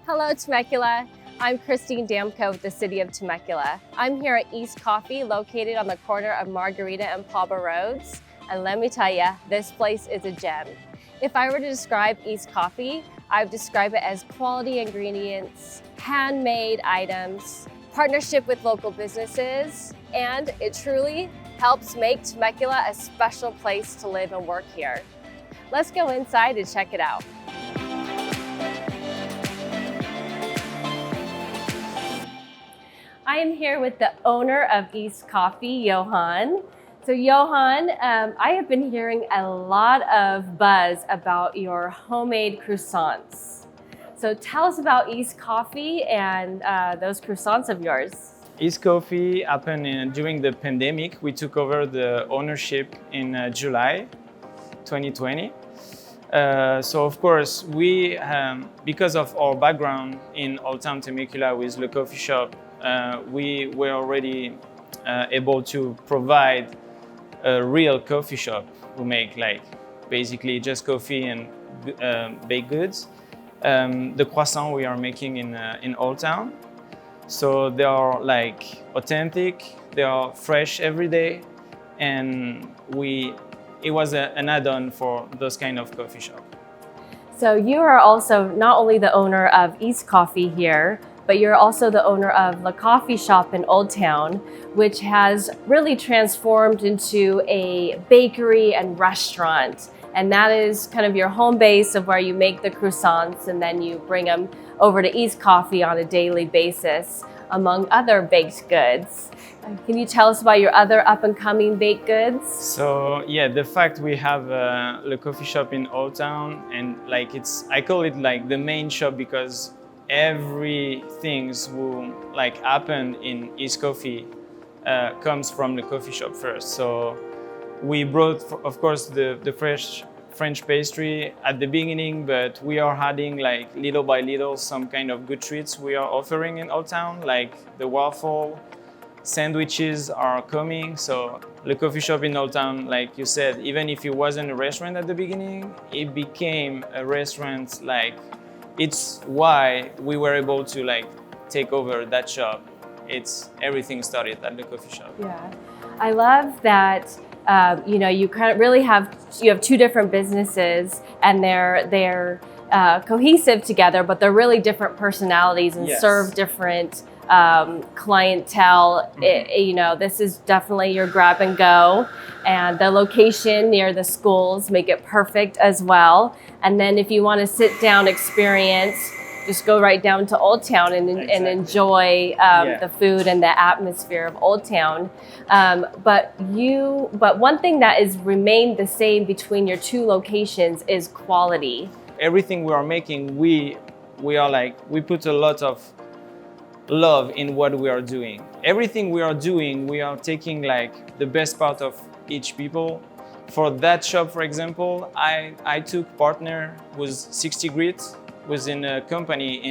Hello, Temecula. I'm Christine Damko with the City of Temecula. I'm here at East Coffee, located on the corner of Margarita and Palba Roads. And let me tell you, this place is a gem. If I were to describe East Coffee, I would describe it as quality ingredients, handmade items, partnership with local businesses, and it truly helps make Temecula a special place to live and work here. Let's go inside and check it out. I am here with the owner of East Coffee, Yoann. So Yoann, I have been hearing a lot of buzz about your homemade croissants. So tell us about East Coffee and those croissants of yours. East Coffee happened during the pandemic. We took over the ownership in July 2020. So of course, we, because of our background in Old Town Temecula with the coffee shop, we were already able to provide a real coffee shop who make like basically just coffee and baked goods. The croissant we are making in Old Town, so they are like authentic, they are fresh every day, and it was an add-on for those kind of coffee shop. So you are also not only the owner of East Coffee here, but you're also the owner of the coffee shop in Old Town, which has really transformed into a bakery and restaurant. And that is kind of your home base of where you make the croissants and then you bring them over to East Coffee on a daily basis, among other baked goods. Can you tell us about your other up-and-coming baked goods? So yeah, the fact we have the coffee shop in Old Town, and like I call it like the main shop because everything will like happen in East Coffee comes from the coffee shop first. So we brought, of course, the fresh French pastry at the beginning, but we are adding like little by little some kind of good treats we are offering in Old Town, like the waffle, sandwiches are coming. So the coffee shop in Old Town, like you said, even if it wasn't a restaurant at the beginning, it became a restaurant. Like it's why we were able to like take over that shop. Everything started at the coffee shop. Yeah, I love that. You kind of really have two different businesses, and they're cohesive together, but they're really different personalities and Yes. serve different clientele. This is definitely your grab and go, and the location near the schools make it perfect as well. And then if you want to sit down experience, just go right down to Old Town and enjoy the food and the atmosphere of Old Town. But one thing that has remained the same between your two locations is quality. Everything we are making, we put a lot of love in what we are doing. Everything we are doing, we are taking like the best part of each people. For that shop, for example, I took partner with 60 Grit, was in a company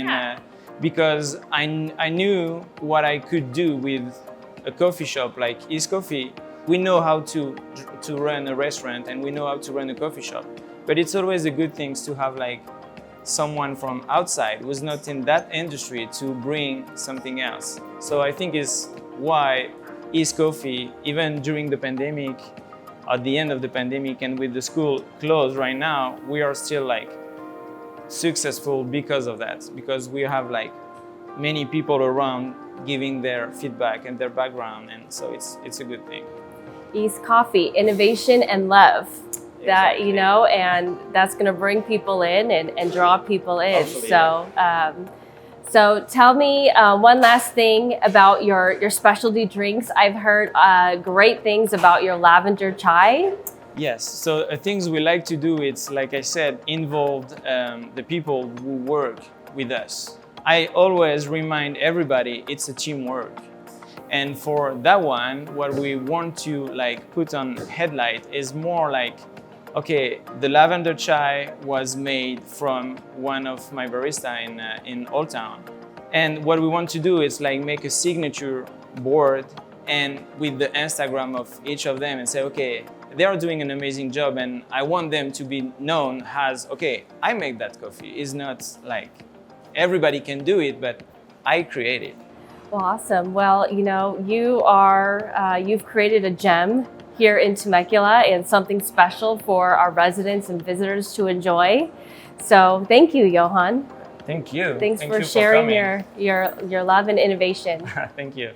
because I knew what I could do with a coffee shop like East Coffee. We know how to run a restaurant and we know how to run a coffee shop, but it's always a good thing to have like someone from outside who's not in that industry to bring something else. So I think is why East Coffee, even during the pandemic, at the end of the pandemic and with the school closed right now, we are still like successful because of that, because we have like many people around giving their feedback and their background, and so it's a good thing. East Coffee, innovation and love. That, Exactly. and that's going to bring people in and draw people in. Hopefully, So tell me one last thing about your specialty drinks. I've heard great things about your Lavender Chai. Yes, so things we like to do, it's like I said, involved the people who work with us. I always remind everybody it's a teamwork. And for that one, what we want to like put on headlight is more like, okay, the Lavender Chai was made from one of my barista in Old Town. And what we want to do is like make a signature board and with the Instagram of each of them and say, okay, they are doing an amazing job and I want them to be known as, okay, I make that coffee. It's not like everybody can do it, but I create it. Well, awesome. Well, you know, you've created a gem here in Temecula and something special for our residents and visitors to enjoy. So thank you, Yoann. Thank you. Thanks Thank for you sharing coming. your love and innovation. Thank you.